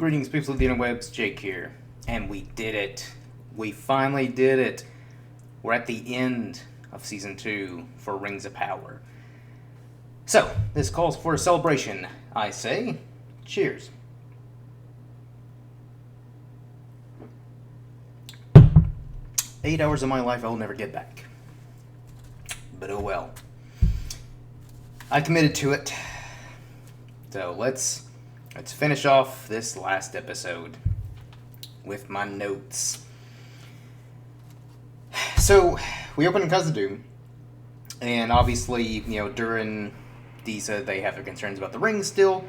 Greetings, people of the interwebs. Jake here. And we did it. We finally did it. We're at the end of Season 2 for Rings of Power. So, this calls for a celebration, I say. Cheers. Eight hours of my life I'll never get back. But oh well. I committed to it. So let's finish off this last episode with my notes. So, we open in Khazad-dûm, and obviously, during these, they have their concerns about the rings still,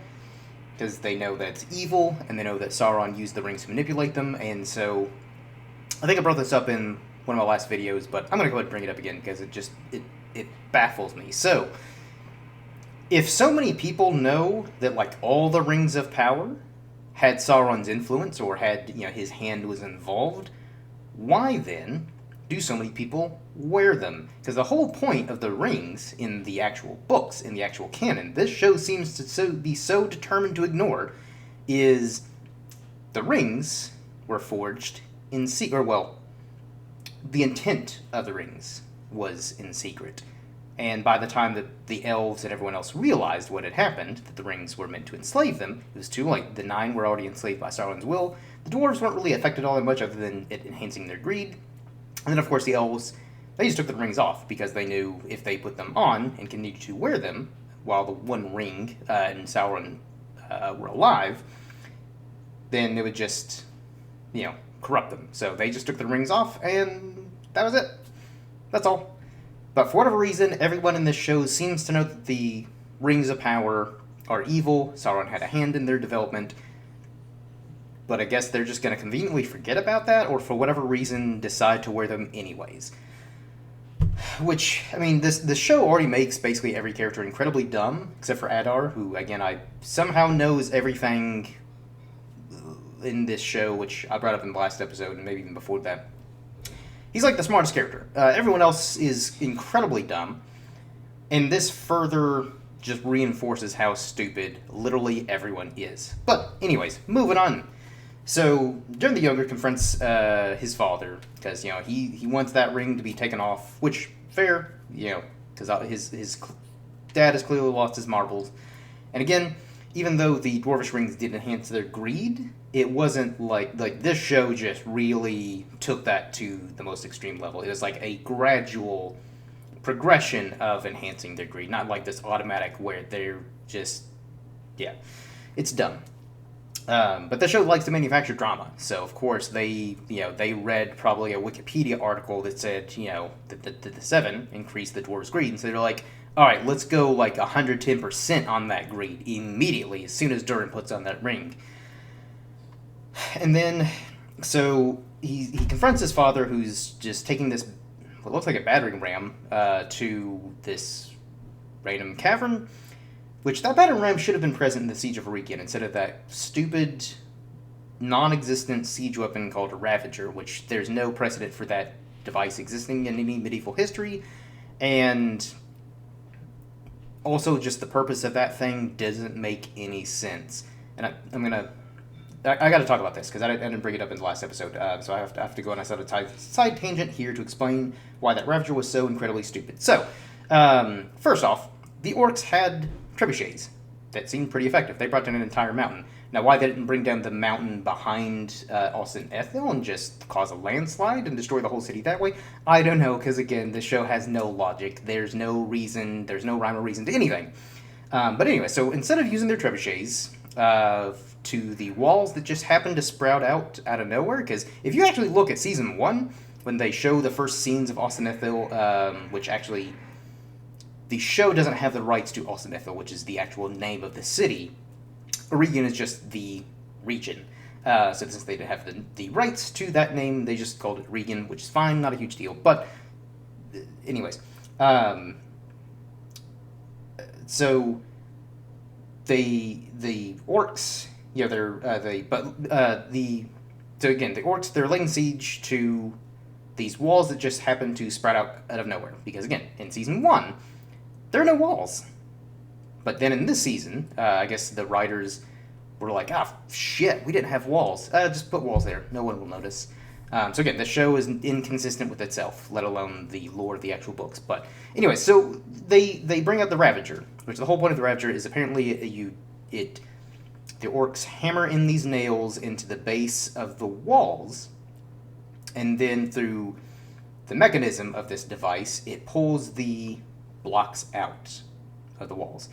because they know that it's evil, and they know that Sauron used the rings to manipulate them, and so, I think I brought this up in one of my last videos, but I'm going to go ahead and bring it up again, because it baffles me. So, if so many people know that, all the Rings of Power had Sauron's influence, or had, his hand was involved, why then do so many people wear them? Because the whole point of the rings in the actual books, in the actual canon, this show seems to be so determined to ignore, is the rings were forged in secret, or well, the intent of the rings was in secret. And by the time that the elves and everyone else realized what had happened, that the rings were meant to enslave them, it was too late. The Nine were already enslaved by Sauron's will. The dwarves weren't really affected all that much other than it enhancing their greed. And then, of course, the elves, they just took the rings off because they knew if they put them on and continued to wear them while the One Ring and Sauron were alive, then it would just, corrupt them. So they just took the rings off, and that was it. That's all. But for whatever reason, everyone in this show seems to know that the Rings of Power are evil. Sauron had a hand in their development. But I guess they're just going to conveniently forget about that, or for whatever reason decide to wear them anyways. Which, this show already makes basically every character incredibly dumb, except for Adar, who, again, somehow knows everything in this show, which I brought up in the last episode, and maybe even before that. He's the smartest character. Everyone else is incredibly dumb, and this further just reinforces how stupid literally everyone is. But anyways, moving on. So, during the Younger confronts his father, because, he wants that ring to be taken off, which, fair, because his dad has clearly lost his marbles. And again, even though the dwarvish rings did enhance their greed, it wasn't like this show just really took that to the most extreme level. It was a gradual progression of enhancing their greed, not like this automatic where they're just, it's dumb. But the show likes to manufacture drama, so of course they read probably a Wikipedia article that said, that the Seven increased the dwarves' greed, and so they're like, all right, let's go 110% on that greed immediately as soon as Durin puts on that ring. And then, so he confronts his father, who's just taking this, what looks like a battering ram, to this random cavern, which that battering ram should have been present in the Siege of Eregion instead of that stupid, non-existent siege weapon called a Ravager, which there's no precedent for that device existing in any medieval history, and also just the purpose of that thing doesn't make any sense. And I got to talk about this, because I didn't bring it up in the last episode, so I have to go on a sort of side tangent here to explain why that Ravager was so incredibly stupid. So, first off, the orcs had trebuchets that seemed pretty effective. They brought down an entire mountain. Now, why they didn't bring down the mountain behind Austin Ethel and just cause a landslide and destroy the whole city that way, I don't know, because again, this show has no logic. There's no reason, there's no rhyme or reason to anything. But anyway, so instead of using their trebuchets to the walls that just happened to sprout out of nowhere, because if you actually look at Season 1, when they show the first scenes of Austin Ethel, which actually, the show doesn't have the rights to Austin Ethel, which is the actual name of the city. Eregion is just the region. So since they didn't have the rights to that name, they just called it Eregion, which is fine, not a huge deal. But, anyways. So, the orcs, so again, the orcs, they're laying siege to these walls that just happen to sprout out of nowhere. Because again, in Season 1, there are no walls. But then in this season, I guess the writers were like, ah, shit, we didn't have walls. Just put walls there. No one will notice. So again, the show is inconsistent with itself, let alone the lore of the actual books. But anyway, so they bring up the Ravager, which the whole point of the Ravager is apparently the orcs hammer in these nails into the base of the walls, and then through the mechanism of this device, it pulls the blocks out of the walls,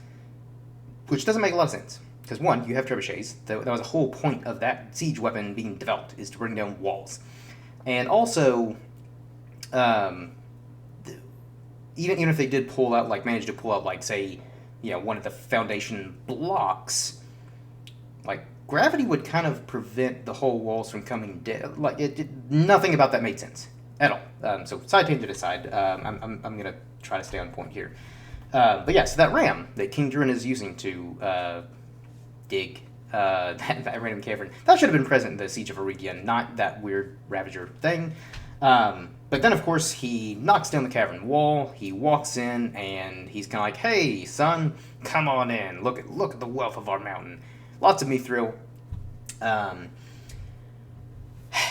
which doesn't make a lot of sense. Because one, you have trebuchets. That was the whole point of that siege weapon being developed, is to bring down walls. And also, even if they did pull out, like, manage to pull out, like, say, one of the foundation blocks, like, gravity would kind of prevent the whole walls from coming down. Like, nothing about that made sense at all. So, side tangent aside, I'm going to try to stay on point here. But yeah, so that ram that King Durin is using to dig that random cavern, that should have been present in the Siege of Eregion, not that weird Ravager thing. But then, of course, he knocks down the cavern wall, he walks in, and he's kind of like, hey, son, come on in, look at the wealth of our mountain. Lots of mithril. And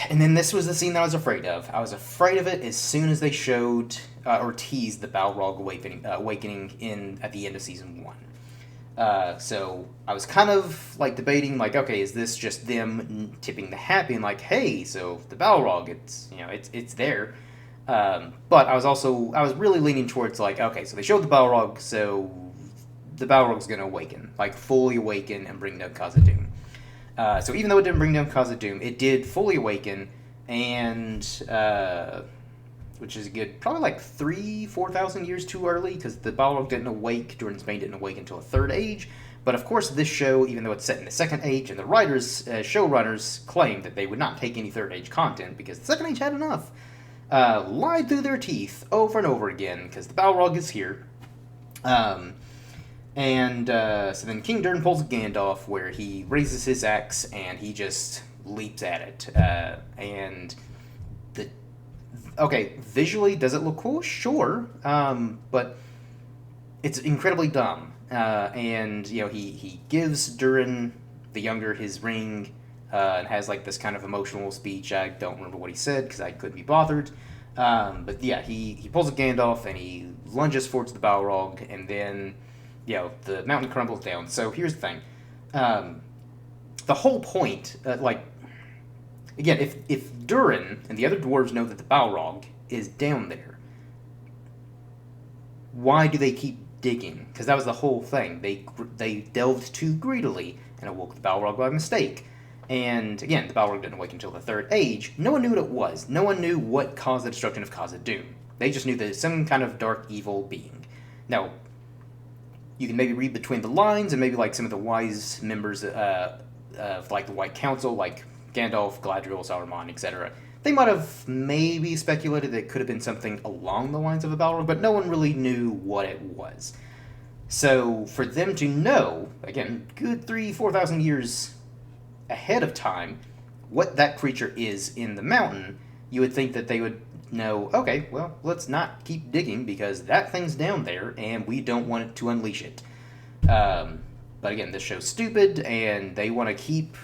then this was the scene that I was afraid of. I was afraid of it as soon as they showed or teased the Balrog awakening at the end of season 1. So I was kind of like debating, like, okay, is this just them tipping the hat, being like, hey, so the Balrog, it's there. But I was really leaning towards like, okay, so they showed the Balrog, so the Balrog's gonna awaken, like fully awaken and bring down Khazad-dûm. So even though it didn't bring down Khazad-dûm, it did fully awaken, and which is a good, probably like 4,000 years too early, because the Balrog didn't awake, Durin's Bane didn't awake until a third age. But of course, this show, even though it's set in the second age, and the writers, showrunners, claimed that they would not take any third age content because the second age had enough. Lied through their teeth over and over again, because the Balrog is here. So then King Durin pulls a Gandalf, where he raises his axe and he just leaps at it. Visually, does it look cool? Sure, but it's incredibly dumb. He gives Durin the Younger his ring, and has like this kind of emotional speech. I don't remember what he said because I couldn't be bothered. But yeah, he pulls a Gandalf and he lunges towards the Balrog, and then the mountain crumbles down. So here's the thing. The whole point, again, if Durin and the other dwarves know that the Balrog is down there, why do they keep digging? Because that was the whole thing. They delved too greedily and awoke the Balrog by mistake. And again, the Balrog didn't awake until the Third Age. No one knew what it was. No one knew what caused the destruction of Khazad-dûm. They just knew that it's some kind of dark, evil being. Now, you can maybe read between the lines, and maybe like some of the wise members of like the White Council, like Gandalf, Galadriel, Saruman, etc. They might have maybe speculated that it could have been something along the lines of a Balrog, but no one really knew what it was. So for them to know, again, good 4,000 years ahead of time, what that creature is in the mountain, you would think that they would know, okay, well, let's not keep digging because that thing's down there and we don't want it to unleash it. But again, this show's stupid, and they want to keep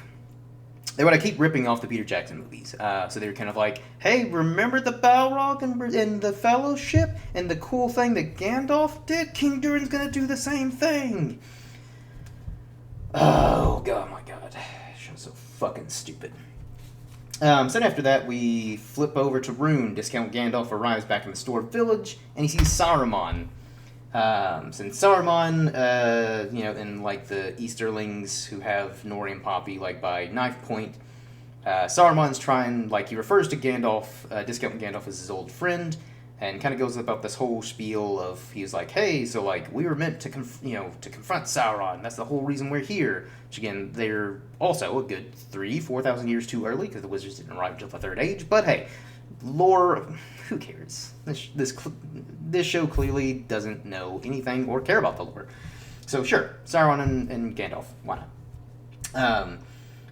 ripping off the Peter Jackson movies. So they're kind of like, hey, remember the Balrog and the Fellowship and the cool thing that Gandalf did? King Durin's gonna do the same thing. Oh, God, my God. This show's so fucking stupid. So after that, we flip over to Rune. Discount Gandalf arrives back in the Store Village, and he sees Saruman. Since Saruman, and like the Easterlings who have Nori and Poppy, like by knife point, Saruman's trying, like, he refers to Gandalf, Discount Gandalf as his old friend, and kind of goes about this whole spiel of, he's like, hey, so like we were meant to confront Sauron. That's the whole reason we're here. Which again, they're also a good 4,000 years too early because the wizards didn't arrive until the Third Age. But hey, lore, who cares? This show clearly doesn't know anything or care about the lore. So sure, Sauron and Gandalf, why not?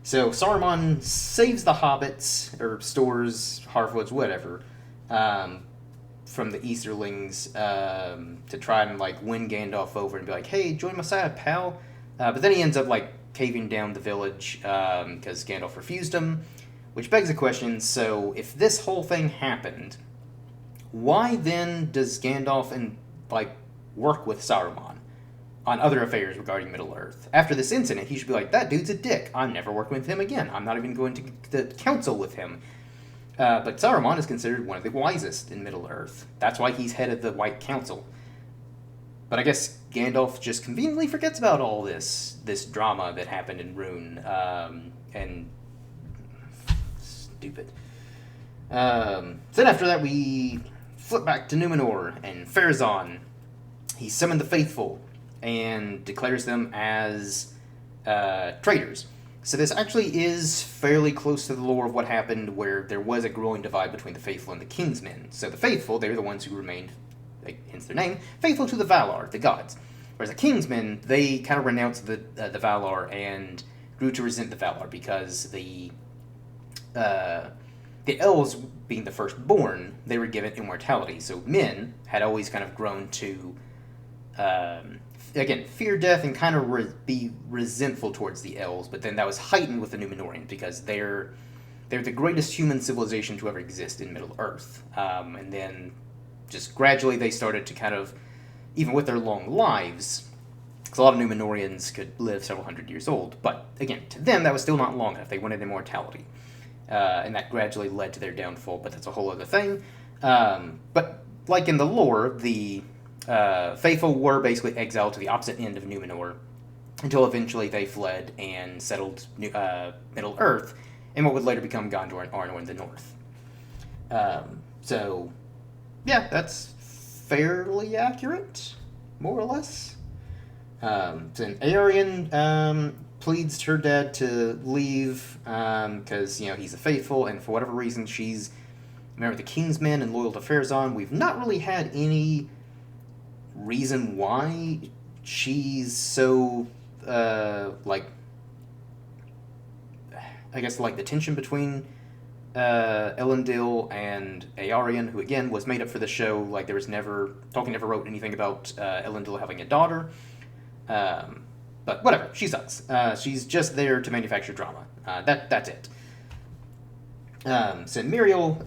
So Saruman saves the hobbits, or stores, Harfoots, whatever, from the Easterlings to try and like win Gandalf over and be like, hey, join my side, pal. But then he ends up like caving down the village because Gandalf refused him, which begs a question. So if this whole thing happened, why then does Gandalf work with Saruman on other affairs regarding Middle-earth? After this incident, he should be like, that dude's a dick. I'm never working with him again. I'm not even going to the council with him. But Saruman is considered one of the wisest in Middle-earth. That's why he's head of the White Council. But I guess Gandalf just conveniently forgets about all this drama that happened in Rune. And stupid. Then after that, we flip back to Numenor and Farazan. He summoned the faithful and declares them as traitors. So this actually is fairly close to the lore of what happened, where there was a growing divide between the faithful and the kingsmen. So the faithful, they're the ones who remained, hence their name, faithful to the Valar, the gods. Whereas the kingsmen, they kind of renounced the Valar and grew to resent the Valar because the elves, being the firstborn, they were given immortality. So men had always kind of grown to, again, fear death and kind of be resentful towards the elves. But then that was heightened with the Númenóreans because they're the greatest human civilization to ever exist in Middle-earth. And then just gradually they started to kind of, even with their long lives, because a lot of Númenóreans could live several hundred years old. But again, to them, that was still not long enough. They wanted immortality. And that gradually led to their downfall, but that's a whole other thing. But like in the lore, the faithful were basically exiled to the opposite end of Númenor until eventually they fled and settled Middle-earth in what would later become Gondor and Arnor in the north. So, yeah, that's fairly accurate, more or less. Then Aerion pleads to her dad to leave because, he's a faithful, and for whatever reason, she's a member of the Kingsmen and loyal to Farazan. We've not really had any reason why she's so, I guess, the tension between Elendil and Aerion, who, again, was made up for the show. There was Tolkien never wrote anything about Elendil having a daughter. But whatever, she sucks. She's just there to manufacture drama. That's it. So Miriel,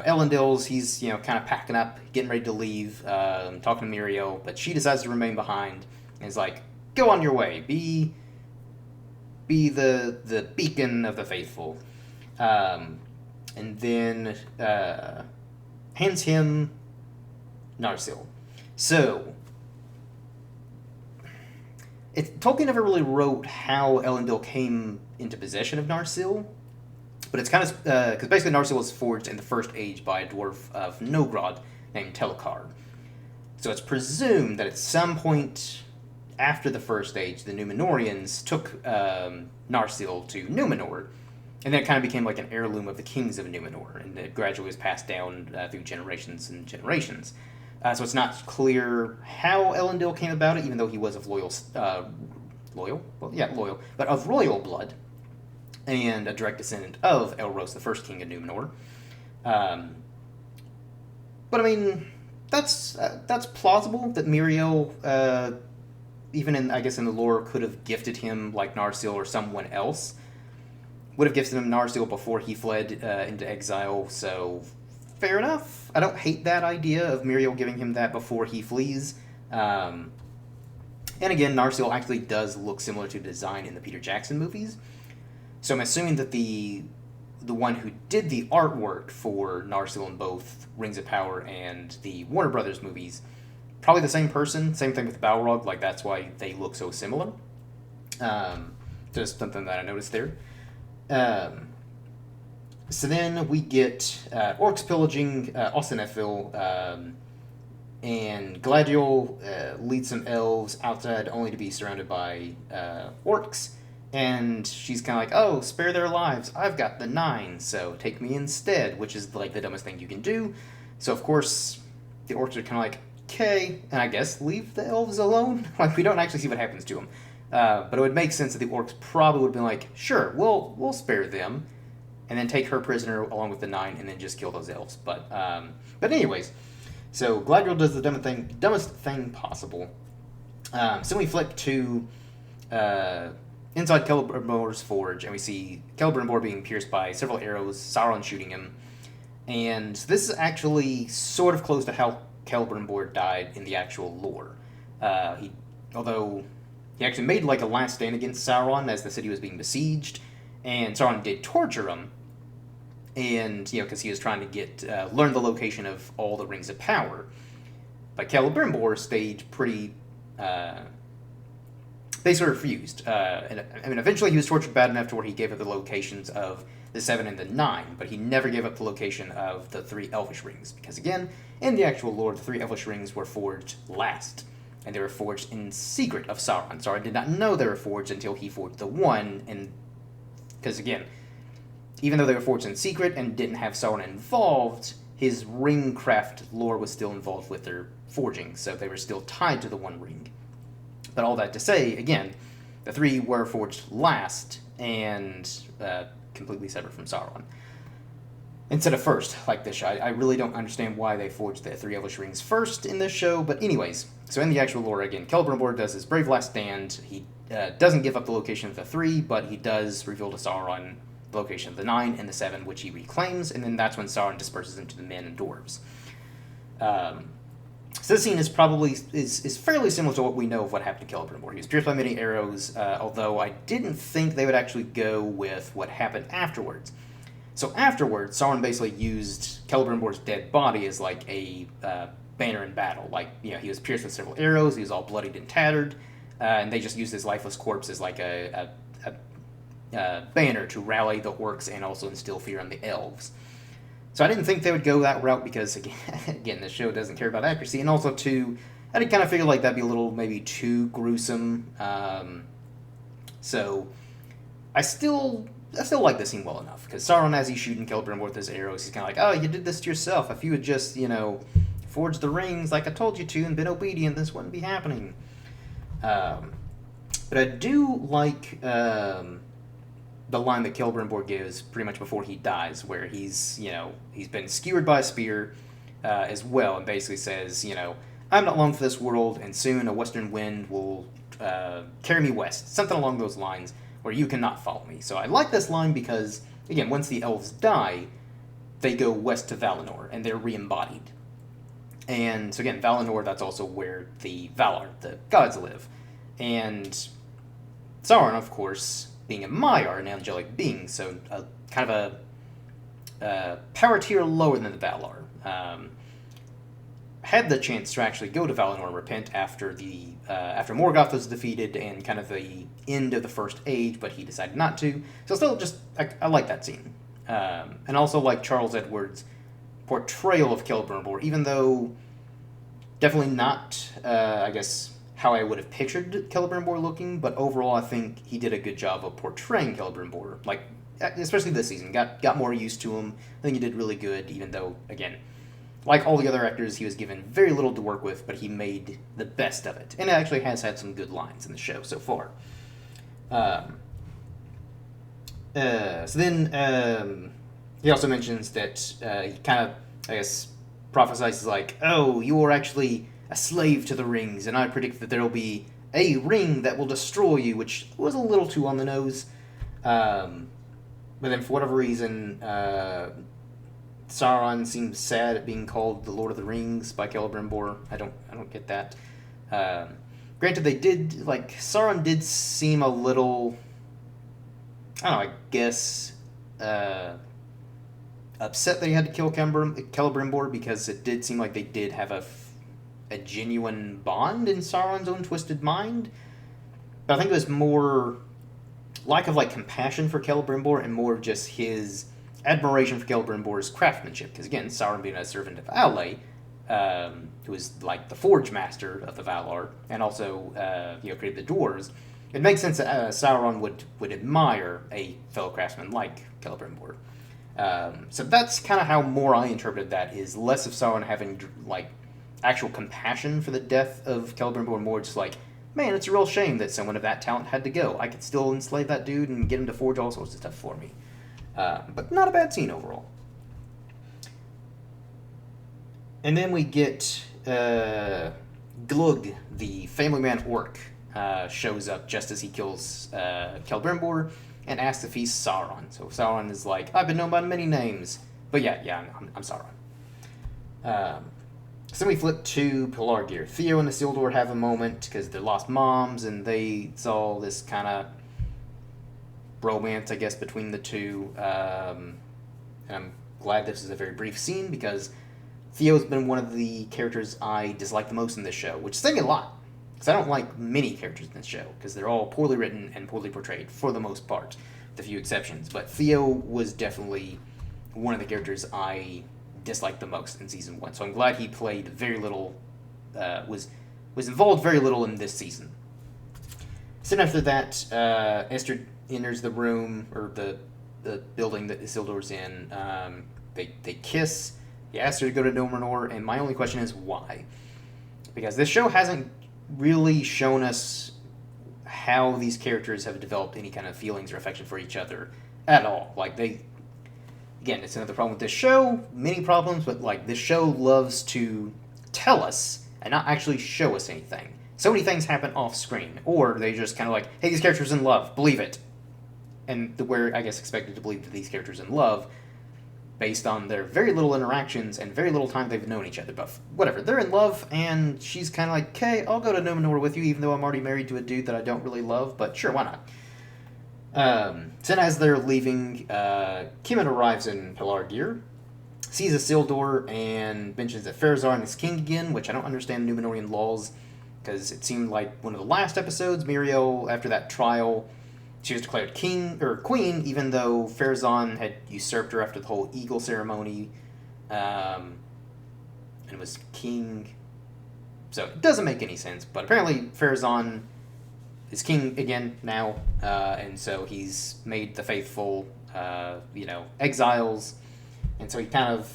Elendil's, he's, kind of packing up, getting ready to leave, talking to Miriel, but she decides to remain behind, and is like, go on your way, be the beacon of the faithful. And then, hands him Narsil. So, Tolkien never really wrote how Elendil came into possession of Narsil, but it's kind of, because basically Narsil was forged in the First Age by a dwarf of Nogrod named Telekar. So it's presumed that at some point after the First Age, the Númenóreans took Narsil to Númenor, and then it kind of became like an heirloom of the kings of Númenor, and it gradually was passed down through generations and generations. So it's not clear how Elendil came about it, even though he was of loyal, but of royal blood, and a direct descendant of Elros, the first king of Númenor. But I mean, that's plausible that Miriel, even in the lore, could have gifted him like Narsil or someone else. Would have gifted him Narsil before he fled into exile, so fair enough. I don't hate that idea of Miriel giving him that before he flees. And again, Narsil actually does look similar to design in the Peter Jackson movies. So I'm assuming that the one who did the artwork for Narsil in both Rings of Power and the Warner Brothers movies, probably the same person. Same thing with Balrog, that's why they look so similar. Just something that I noticed there. So then we get orcs pillaging Ossinephil, and Galadriel leads some elves outside only to be surrounded by orcs, and she's kind of like, oh, spare their lives, I've got the 9, so take me instead, which is the dumbest thing you can do. So of course the orcs are kind of like, okay, and I guess leave the elves alone. We don't actually see what happens to them, but it would make sense that the orcs probably would have been like, sure, we'll spare them, and then take her prisoner along with the 9, and then just kill those elves. But anyways, so Galadriel does the dumbest thing possible. So we flip to inside Celebrimbor's forge, and we see Celebrimbor being pierced by several arrows, Sauron shooting him. And this is actually sort of close to how Celebrimbor died in the actual lore. Although he actually made like a last stand against Sauron as the city was being besieged, and Sauron did torture him, and because he was trying to learn the location of all the rings of power. But Celebrimbor stayed pretty. They sort of refused. And I mean, eventually he was tortured bad enough to where he gave up the locations of the 7 and the 9, but he never gave up the location of the 3 Elvish rings, because again, in the actual lore, the 3 Elvish rings were forged last, and they were forged in secret of Sauron. Sauron did not know they were forged until he forged the 1, and because again, even though they were forged in secret and didn't have Sauron involved, his ringcraft lore was still involved with their forging, so they were still tied to the 1 ring. But all that to say, again, the 3 were forged last, and completely separate from Sauron. Instead of first, like this show. I really don't understand why they forged the 3 Elvish rings first in this show, but anyways, so in the actual lore, again, Celebrimbor does his brave last stand. He doesn't give up the location of the 3, but he does reveal to Sauron the location of the 9 and the 7, which he reclaims, and then that's when Sauron disperses into the men and dwarves. So this scene is probably is fairly similar to what we know of what happened to Celebrimbor. He was pierced by many arrows, although I didn't think they would actually go with what happened afterwards. So afterwards, Sauron basically used Celebrimbor's dead body as like a banner in battle. Like, he was pierced with several arrows, he was all bloodied and tattered, and they just used his lifeless corpse as like a banner to rally the orcs and also instill fear on the elves. So I didn't think they would go that route because, again, this show doesn't care about accuracy. And also, too, I did kind of figure like that'd be a little maybe too gruesome. So I still like this scene well enough. Because Sauron, as he's shooting Celebrimbor with his arrows, he's kind of like, oh, you did this to yourself. If you had just, forged the rings like I told you to and been obedient, this wouldn't be happening. But I do like the line that Celebrimbor gives pretty much before he dies, where he's been skewered by a spear as well, and basically says, I'm not long for this world, and soon a western wind will carry me west. Something along those lines, where you cannot follow me. So I like this line because, again, once the elves die, they go west to Valinor, and they're re-embodied. And so again, Valinor, that's also where the Valar, the gods, live. And Sauron, of course, being a Maiar, an angelic being, so kind of a power tier lower than the Valar, had the chance to actually go to Valinor and repent after Morgoth was defeated and kind of the end of the First Age, but he decided not to. So still, I like that scene, and also like Charles Edwards' portrayal of Celebrimbor, even though definitely not, I guess, how I would have pictured Celebrimbor looking, but overall I think he did a good job of portraying Celebrimbor, like, especially this season. Got more used to him. I think he did really good, even though, again, like all the other actors, he was given very little to work with, but he made the best of it. And it actually has had some good lines in the show so far. So then he also mentions that he kind of, I guess, prophesies like, oh, you are actually a slave to the rings, and I predict that there will be a ring that will destroy you, which was a little too on the nose. But then, for whatever reason, Sauron seems sad at being called the Lord of the Rings by Celebrimbor. I don't get that. Granted, Sauron did seem a little, I don't know, I guess, upset that he had to kill Celebrimbor, because it did seem like they did have a genuine bond in Sauron's own twisted mind. But I think it was more lack of compassion for Celebrimbor and more of just his admiration for Celebrimbor's craftsmanship. Because again, Sauron being a servant of Ale, who is like the forge master of the Valar, and also created the dwarves, it makes sense that Sauron would admire a fellow craftsman like Celebrimbor. So that's kind of how more I interpreted that, is less of Sauron having actual compassion for the death of Celebrimbor, more just like, man, it's a real shame that someone of that talent had to go. I could still enslave that dude and get him to forge all sorts of stuff for me. But not a bad scene overall. And then we get Glug, the family man orc, shows up just as he kills Celebrimbor and asks if he's Sauron. So Sauron is like, I've been known by many names. But yeah, I'm Sauron. So then we flip to Pelargir. Theo and Isildur have a moment because they lost moms and they saw this kind of romance, I guess, between the two. And I'm glad this is a very brief scene because Theo's been one of the characters I dislike the most in this show, which is saying a lot. Because I don't like many characters in this show because they're all poorly written and poorly portrayed for the most part, with a few exceptions. But Theo was definitely one of the characters I disliked the most in season 1. So I'm glad he played very little, was involved very little in this season. Soon after that, Esther enters the room, or the building that Isildur's in. They kiss. He asks her to go to Numenor, and my only question is why? Because this show hasn't really shown us how these characters have developed any kind of feelings or affection for each other at all. Like, again, it's another problem with this show, many problems, but like this show loves to tell us and not actually show us anything. So many things happen off screen, or they just kind of like, hey, these characters in love, believe it. And we're, I guess, expected to believe that these characters in love based on their very little interactions and very little time they've known each other. But whatever, they're in love, and she's kind of like, okay, I'll go to Numenor with you, even though I'm already married to a dude that I don't really love, but sure, why not? So as they're leaving, Kemet arrives in Pelargir, sees Isildur, and mentions that Pharazôn is king again, which I don't understand Numenorian laws, because it seemed like one of the last episodes, Miriel, after that trial, she was declared king or queen, even though Pharazôn had usurped her after the whole eagle ceremony, and was king. So it doesn't make any sense, but apparently Pharazôn is king again now, and so he's made the faithful, exiles, and so he kind of,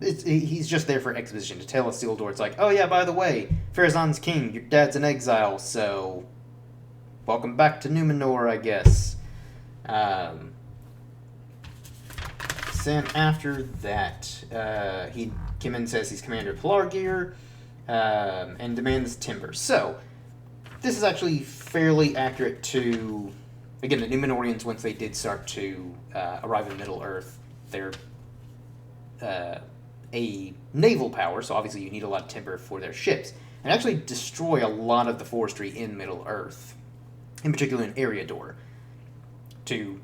he's just there for exposition to tell Isildur, it's like, oh yeah, by the way, Pharazôn's king, your dad's in exile, so welcome back to Numenor, I guess. Then after that, Kemen says he's commander of Pelargir, and demands timber. So, this is actually fairly accurate to, again, the Numenorians, once they did start to arrive in Middle-earth, they're a naval power, so obviously you need a lot of timber for their ships, and actually destroy a lot of the forestry in Middle-earth, in particular in Eriador, to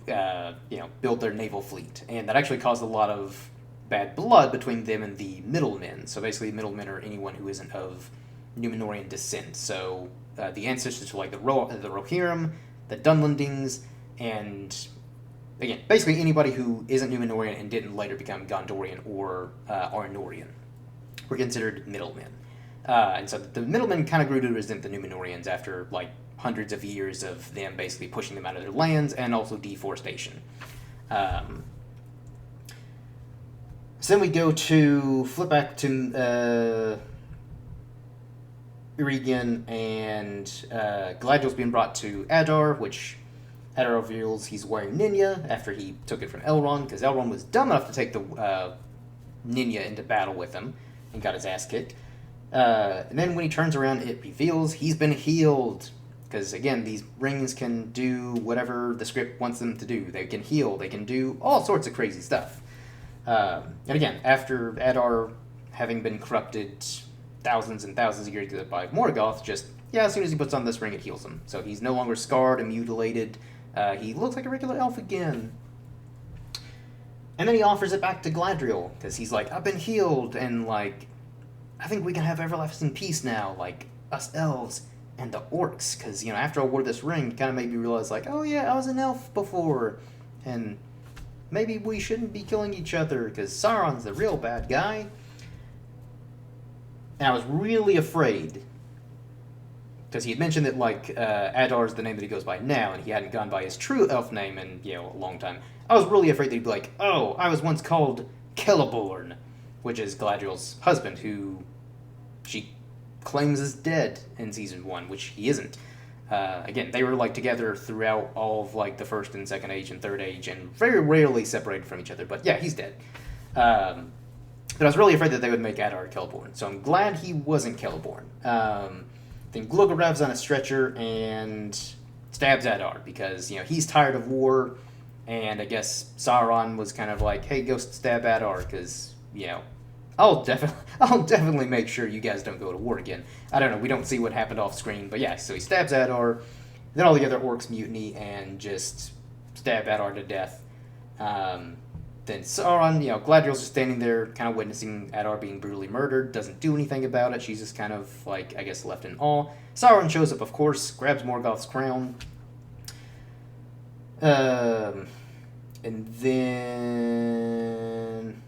build their naval fleet. And that actually caused a lot of bad blood between them and the Middlemen. So basically, Middlemen are anyone who isn't of Numenorian descent. So the ancestors were like the Rohirrim, the Dunlendings, and again, basically anybody who isn't Numenorian and didn't later become Gondorian or Arnorian were considered Middlemen. And so the Middlemen kind of grew to resent the Numenorians after like hundreds of years of them basically pushing them out of their lands and also deforestation. So then we go to flip back to Irigen, and Galadriel's being brought to Adar, which Adar reveals he's wearing Ninya after he took it from Elrond, because Elrond was dumb enough to take the Ninya into battle with him and got his ass kicked. And then when he turns around, it reveals he's been healed. Because, again, these rings can do whatever the script wants them to do. They can heal. They can do all sorts of crazy stuff. And again, after Adar having been corrupted thousands and thousands of years ago by Morgoth, as soon as he puts on this ring, it heals him. So he's no longer scarred and mutilated. He looks like a regular elf again. And then he offers it back to Galadriel, because he's like, I've been healed, and like, I think we can have everlasting peace now, like, us elves and the orcs, because, after I wore this ring, it kind of made me realize, like, oh yeah, I was an elf before, and maybe we shouldn't be killing each other, because Sauron's the real bad guy. And I was really afraid, because he had mentioned that, like, Adar's the name that he goes by now, and he hadn't gone by his true elf name in, a long time. I was really afraid that he'd be like, oh, I was once called Celeborn, which is Galadriel's husband, who she claims is dead in season 1, which he isn't. Again, they were like together throughout all of like the first and second age and third age, and very rarely separated from each other. But yeah, he's dead. But I was really afraid that they would make Adar Celeborn, so I'm glad he wasn't Celeborn. Then Glug arrives on a stretcher and stabs Adar because, he's tired of war, and I guess Sauron was kind of like, hey, go stab Adar because, I'll definitely make sure you guys don't go to war again. I don't know, we don't see what happened off screen, but yeah, so he stabs Adar, then all the other orcs mutiny and just stab Adar to death. Then Sauron, Galadriel's just standing there, kind of witnessing Adar being brutally murdered, doesn't do anything about it. She's just kind of, like, I guess, left in awe. Sauron shows up, of course, grabs Morgoth's crown. And then...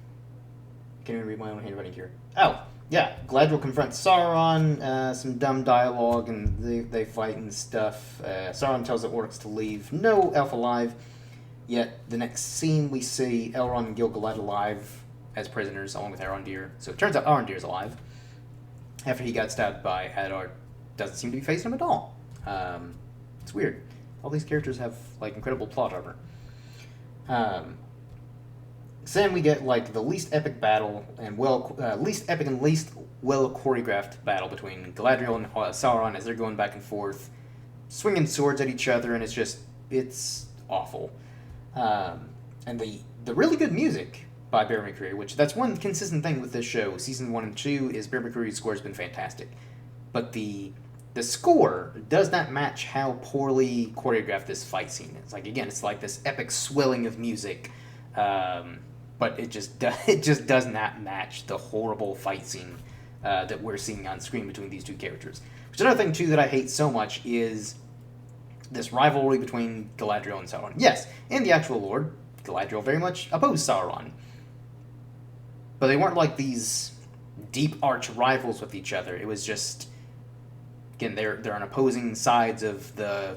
I can't even read my own handwriting here. Oh, yeah, Galadriel confronts Sauron, some dumb dialogue, and they fight and stuff. Sauron tells the orcs to leave no elf alive. Yet, the next scene we see Elrond and Gil-galad alive as prisoners, along with Arondir. So it turns out Arondir's alive. After he got stabbed by Adar, doesn't seem to be facing him at all. It's weird. All these characters have, like, incredible plot armor. So then we get, like, the least epic battle and least epic and least well choreographed battle between Galadriel and Sauron as they're going back and forth, swinging swords at each other, and it's awful. And the really good music by Bear McCreary, which that's one consistent thing with this show, season 1 and 2, is Bear McCreary's score has been fantastic. But the score does not match how poorly choreographed this fight scene is. Like, again, it's like this epic swelling of music, but it just does not match the horrible fight scene that we're seeing on screen between these two characters. Which another thing, too, that I hate so much is this rivalry between Galadriel and Sauron. Yes, in the actual lore, Galadriel very much opposed Sauron. But they weren't like these deep arch rivals with each other. It was just, again, they're on opposing sides of the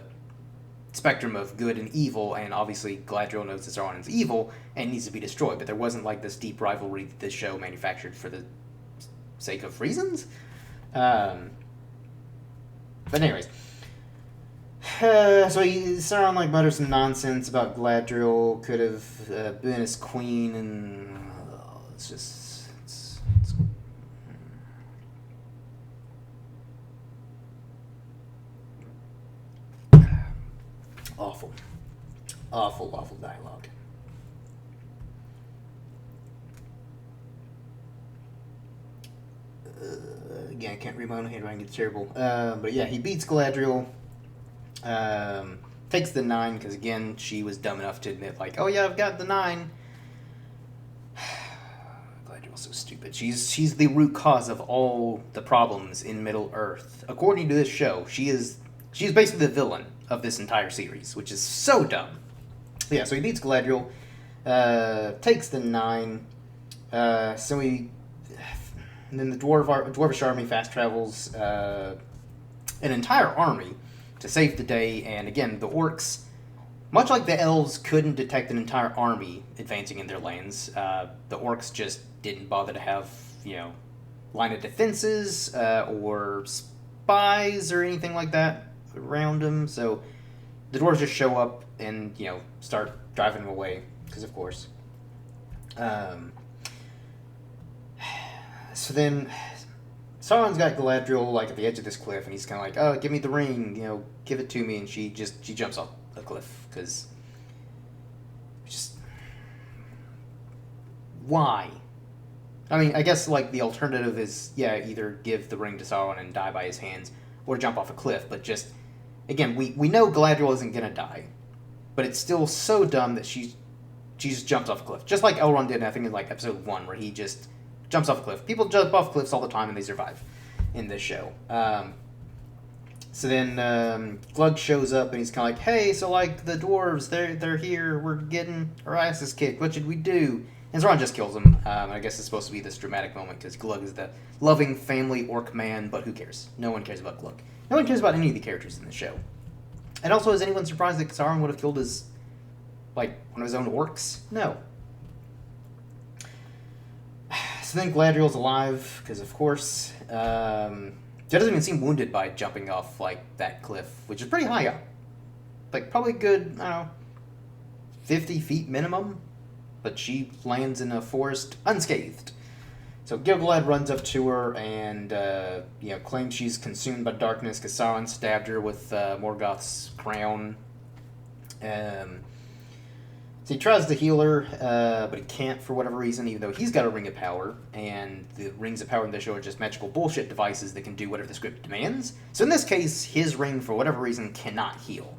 spectrum of good and evil, and obviously Galadriel knows that Sauron is evil and needs to be destroyed, but there wasn't like this deep rivalry that this show manufactured for the sake of reasons. But anyways, so Sauron like mutters some nonsense about Galadriel could have been his queen, and it's awful dialogue. Again, I can't read my own handwriting, it's terrible. But yeah, he beats Galadriel. Takes the 9, because again, she was dumb enough to admit, like, oh yeah, I've got the 9. Galadriel's so stupid. She's the root cause of all the problems in Middle-earth. According to this show, she's basically the villain of this entire series, which is so dumb. Yeah, so he beats Galadriel, takes the 9, and then the dwarvish army fast travels an entire army to save the day, and again, the orcs, much like the elves couldn't detect an entire army advancing in their lands, the orcs just didn't bother to have, line of defenses, or spies or anything like that around them, so the dwarves just show up and, start driving them away, because of course. So then Sauron's got Galadriel, like, at the edge of this cliff, and he's kind of like, oh, give me the ring, give it to me, and she jumps off a cliff, because why? I mean, I guess, like, the alternative is, yeah, either give the ring to Sauron and die by his hands, or jump off a cliff, but just, again, we know Galadriel isn't gonna die, but it's still so dumb that she just jumps off a cliff, just like Elrond did, I think, in, like, episode 1, where he just jumps off a cliff. People jump off cliffs all the time, and they survive in this show. So then Glug shows up, and he's kind of like, hey, so, like, the dwarves, they're here, we're getting our asses kicked, what should we do? And Sauron just kills him. I guess it's supposed to be this dramatic moment, because Glug is the loving family orc man, but who cares? No one cares about Glug. No one cares about any of the characters in the show. And also, is anyone surprised that Sauron would have killed one of his own orcs? No. So then Galadriel's alive, because of course. She doesn't even seem wounded by jumping off, like, that cliff, which is pretty high up. Like, probably good, I don't know, 50 feet minimum. But she lands in a forest unscathed. So Gilgalad runs up to her and claims she's consumed by darkness because Sauron stabbed her with Morgoth's crown. So he tries to heal her, but he can't for whatever reason, even though he's got a Ring of Power, and the Rings of Power in this show are just magical bullshit devices that can do whatever the script demands. So in this case, his ring, for whatever reason, cannot heal.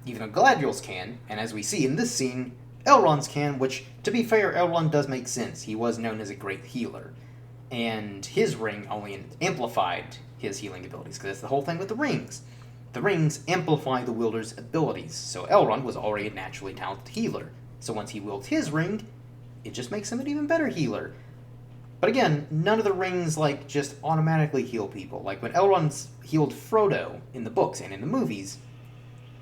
Even though Galadriel's can, and as we see in this scene, Elrond's can, which, to be fair, Elrond does make sense. He was known as a great healer. And his ring only amplified his healing abilities, because that's the whole thing with the rings. The rings amplify the wielder's abilities, so Elrond was already a naturally talented healer. So once he wields his ring, it just makes him an even better healer. But again, none of the rings, just automatically heal people. Like, when Elrond healed Frodo in the books and in the movies,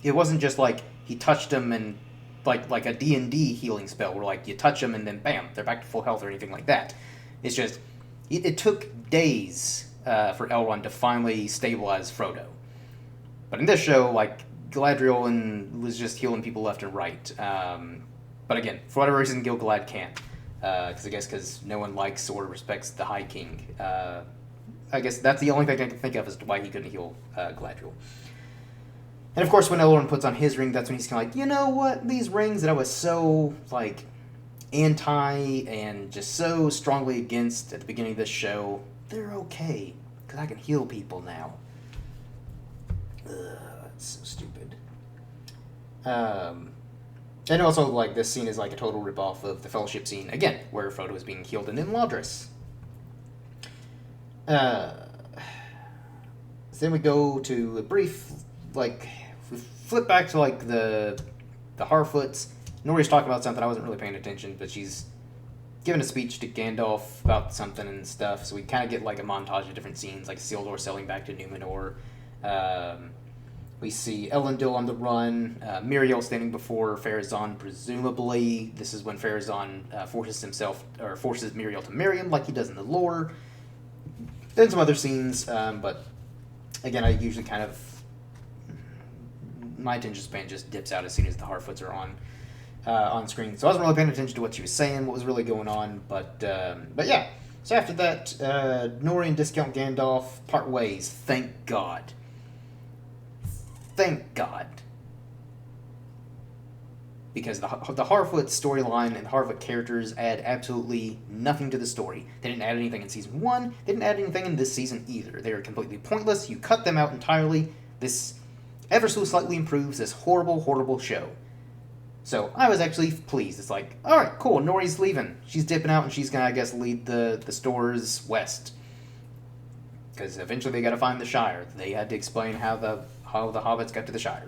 it wasn't just he touched him and, like a D&D healing spell, where, you touch them and then bam, they're back to full health or anything like that. It's just, it took days for Elrond to finally stabilize Frodo. But in this show, Galadriel was just healing people left and right. But again, for whatever reason, Gil-galad can't. Because no one likes or respects the High King. I guess that's the only thing I can think of as to why he couldn't heal Galadriel. And of course, when Elrond puts on his ring, that's when he's kind of like, you know what? These rings that I was so, anti and just so strongly against at the beginning of this show, they're okay. Because I can heal people now. That's so stupid. And also, this scene is, a total ripoff of the Fellowship scene, again, where Frodo is being healed in Imladris. Then we go to a brief, we flip back to, the Harfoots. Nori's talking about something, I wasn't really paying attention, but she's giving a speech to Gandalf about something and stuff, so we kind of get, a montage of different scenes, like Isildur sailing back to Numenor. We see Elendil on the run, Miriel standing before Pharazôn, presumably. This is when Pharazôn forces Miriel to marry him, like he does in the lore. Then some other scenes, but again, I usually my attention span just dips out as soon as the Harfoots are on screen. So I wasn't really paying attention to what she was saying, what was really going on, but yeah. So after that, Nori and Discount Gandalf part ways, thank God. Thank God. Because the Harfoot storyline and the Harfoot characters add absolutely nothing to the story. They didn't add anything in Season 1. They didn't add anything in this season either. They are completely pointless. You cut them out entirely. This ever so slightly improves this horrible, horrible show. So I was actually pleased. It's alright, cool, Nori's leaving. She's dipping out and she's going to, I guess, lead the stores west. Because eventually they got to find the Shire. They had to explain how the hobbits got to the Shire.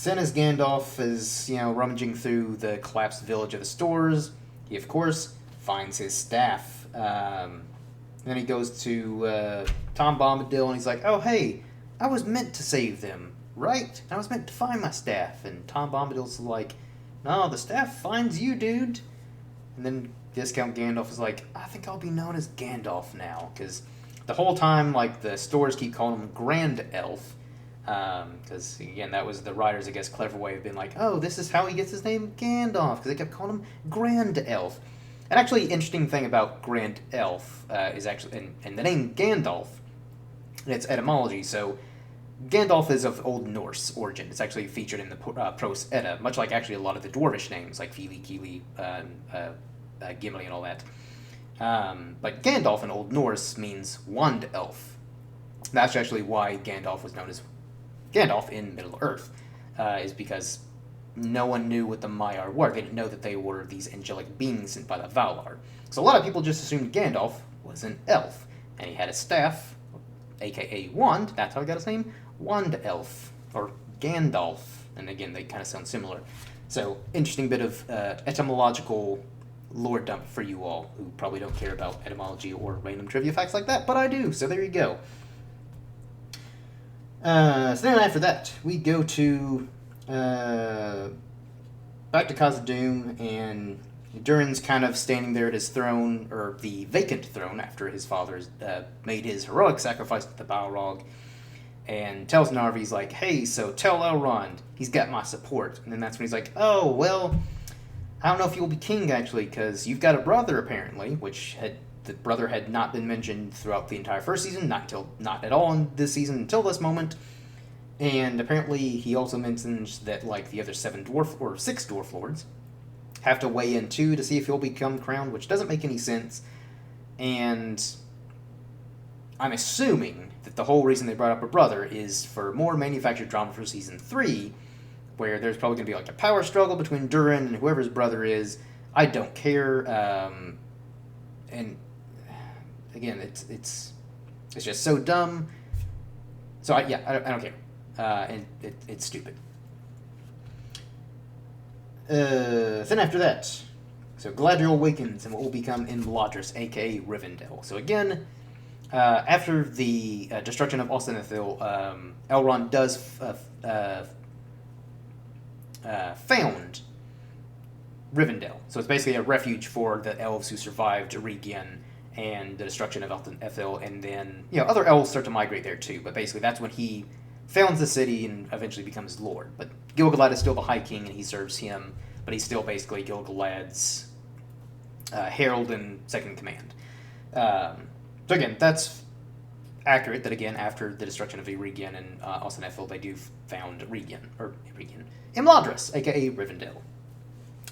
Then as Gandalf is, rummaging through the collapsed village of the stores, he, of course, finds his staff. Then he goes to Tom Bombadil and he's like, oh, hey, I was meant to save them, right? I was meant to find my staff. And Tom Bombadil's like, no, the staff finds you, dude. And then Discount Gandalf is like, I think I'll be known as Gandalf now, because the whole time, the stores keep calling him Grand Elf, because, again, that was the writers, I guess, clever way of being like, oh, this is how he gets his name, Gandalf, because they kept calling him Grand Elf. And actually, interesting thing about Grand Elf is actually, and the name Gandalf, and its etymology, so Gandalf is of Old Norse origin. It's actually featured in the Prose Edda, much like actually a lot of the dwarvish names, like Fili, Kili, Gimli, and all that. But Gandalf in Old Norse means wand elf. That's actually why Gandalf was known as Gandalf in Middle-earth, is because no one knew what the Maiar were. They didn't know that they were these angelic beings sent by the Valar. So a lot of people just assumed Gandalf was an elf, and he had a staff, aka wand. That's how he got his name, Wand Elf, or Gandalf. And again, they kind of sound similar. So, interesting bit of etymological lore dump for you all, who probably don't care about etymology or random trivia facts like that, but I do, so there you go. So then after that, we go to back to Khazad-dûm, and Durin's kind of standing there at his throne, or the vacant throne, after his father's made his heroic sacrifice to the Balrog, and tells Narvi, he's like, hey, so tell Elrond, he's got my support. And then that's when he's like, oh, well, I don't know if you'll be king, actually, because you've got a brother, apparently, the brother had not been mentioned throughout the entire first season, not at all in this season until this moment. And apparently, he also mentions that like the other six dwarf lords have to weigh in too to see if he'll become crowned, which doesn't make any sense. And I'm assuming that the whole reason they brought up a brother is for more manufactured drama for season 3, where there's probably going to be like a power struggle between Durin and whoever his brother is. I don't care. And again, it's just so dumb. So I don't care. And it's stupid. Then after that, so Galadriel awakens and what will become Imladris, aka Rivendell. So again, after the destruction of Osnithil, Elrond does found Rivendell. So it's basically a refuge for the elves who survived Regen and the destruction of Ethel, and then other elves start to migrate there too. But basically, that's when he founds the city and eventually becomes lord. But Gil-galad is still the High King, and he serves him, but he's still basically Gil-galad's herald and second in command. So again, that's accurate. That again, after the destruction of Regen and Osnithil, they do found Imladris, aka Rivendell.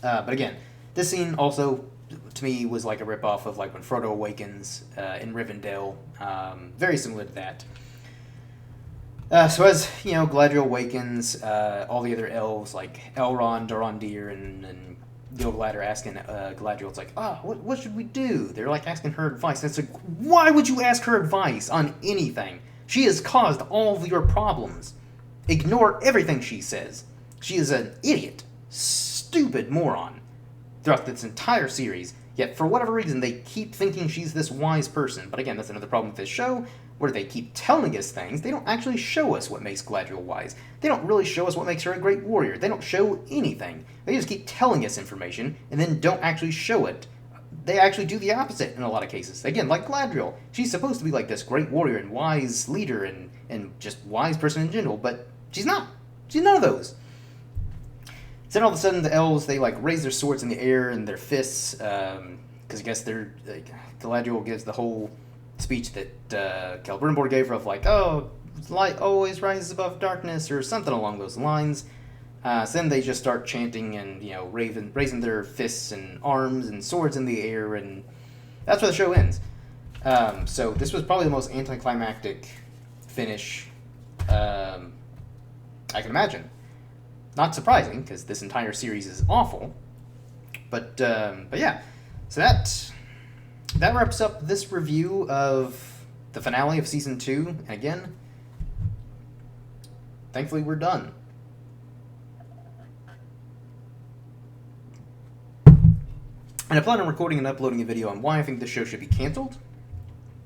But again, this scene also, to me, was like a ripoff of like when Frodo awakens in Rivendell. Very similar to that. So as Galadriel awakens, all the other elves like Elrond, Dorondir, and Gil-galad are asking Galadriel. It's like, what should we do? They're like asking her advice. And it's like, why would you ask her advice on anything? She has caused all of your problems. Ignore everything she says. She is an idiot, stupid moron throughout this entire series. Yet for whatever reason, they keep thinking she's this wise person. But again, that's another problem with this show, where they keep telling us things. They don't actually show us what makes Galadriel wise. They don't really show us what makes her a great warrior. They don't show anything. They just keep telling us information and then don't actually show it. They actually do the opposite in a lot of cases. Again, like Galadriel. She's supposed to be like this great warrior and wise leader and just wise person in general, but she's not. She's none of those. So then all of a sudden the elves, they like raise their swords in the air and their fists, because I guess they're Galadriel gives the whole speech that Celebrimbor gave her of like, light always rises above darkness, or something along those lines. So then they just start chanting and raising their fists and arms and swords in the air, and that's where the show ends. So this was probably the most anticlimactic finish I can imagine. Not surprising, because this entire series is awful. But yeah, so that wraps up this review of the finale of Season 2. And again, thankfully we're done. And I plan on recording and uploading a video on why I think this show should be canceled.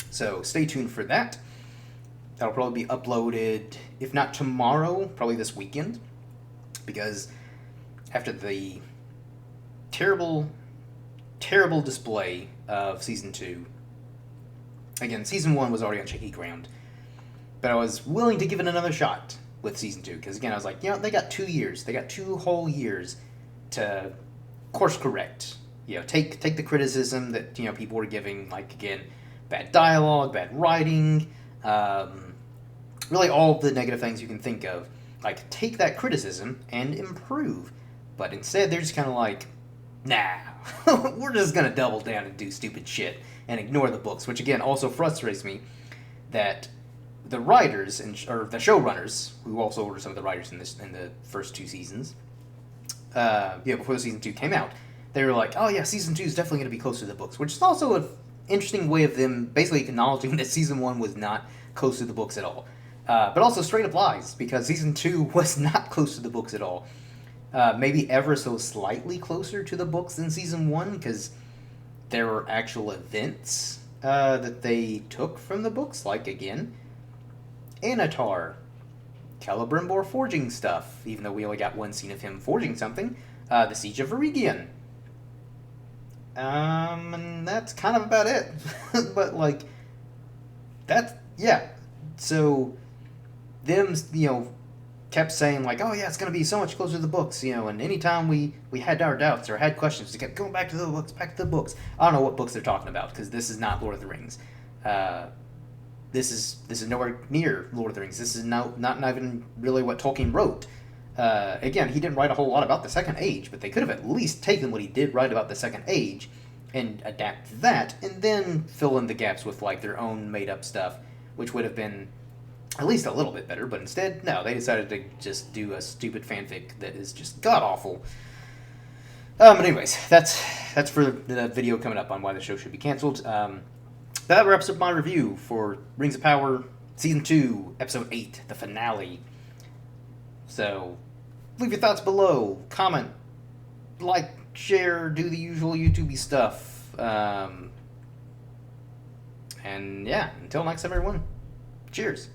So stay tuned for that. That'll probably be uploaded, if not tomorrow, probably this weekend. Because after the terrible, terrible display of Season 2, again, Season 1 was already on shaky ground, but I was willing to give it another shot with Season 2, because again, I was like, they got 2 years. They got 2 whole years to course correct. Take the criticism that, people were giving, like, again, bad dialogue, bad writing, really all the negative things you can think of. Like, take that criticism and improve. But instead, they're just kind of like, nah, we're just going to double down and do stupid shit and ignore the books, which, again, also frustrates me that the writers, or the showrunners, who also were some of the writers in the first 2 seasons, before the Season 2 came out, they were like, Season 2 is definitely going to be closer to the books, which is also an interesting way of them basically acknowledging that Season 1 was not close to the books at all. But also straight up lies, because Season 2 was not close to the books at all. Maybe ever so slightly closer to the books than Season 1, because there were actual events that they took from the books, like, again, Anatar, Celebrimbor forging stuff, even though we only got one scene of him forging something, the Siege of Eregion. And that's kind of about it. But, like, that's, yeah. So, them, kept saying like, "Oh yeah, it's gonna be so much closer to the books," And anytime we had our doubts or had questions, we kept going back to the books, back to the books. I don't know what books they're talking about because this is not Lord of the Rings. Uh, this is nowhere near Lord of the Rings. This is not even really what Tolkien wrote. Again, he didn't write a whole lot about the Second Age, but they could have at least taken what he did write about the Second Age and adapt that, and then fill in the gaps with like their own made up stuff, which would have been at least a little bit better. But instead, no, they decided to just do a stupid fanfic that is just god awful. But anyways, that's for the video coming up on why the show should be canceled. That wraps up my review for Rings of Power Season 2, Episode 8, the finale. So, leave your thoughts below. Comment, like, share, do the usual YouTube-y stuff. And yeah, until next time, everyone. Cheers.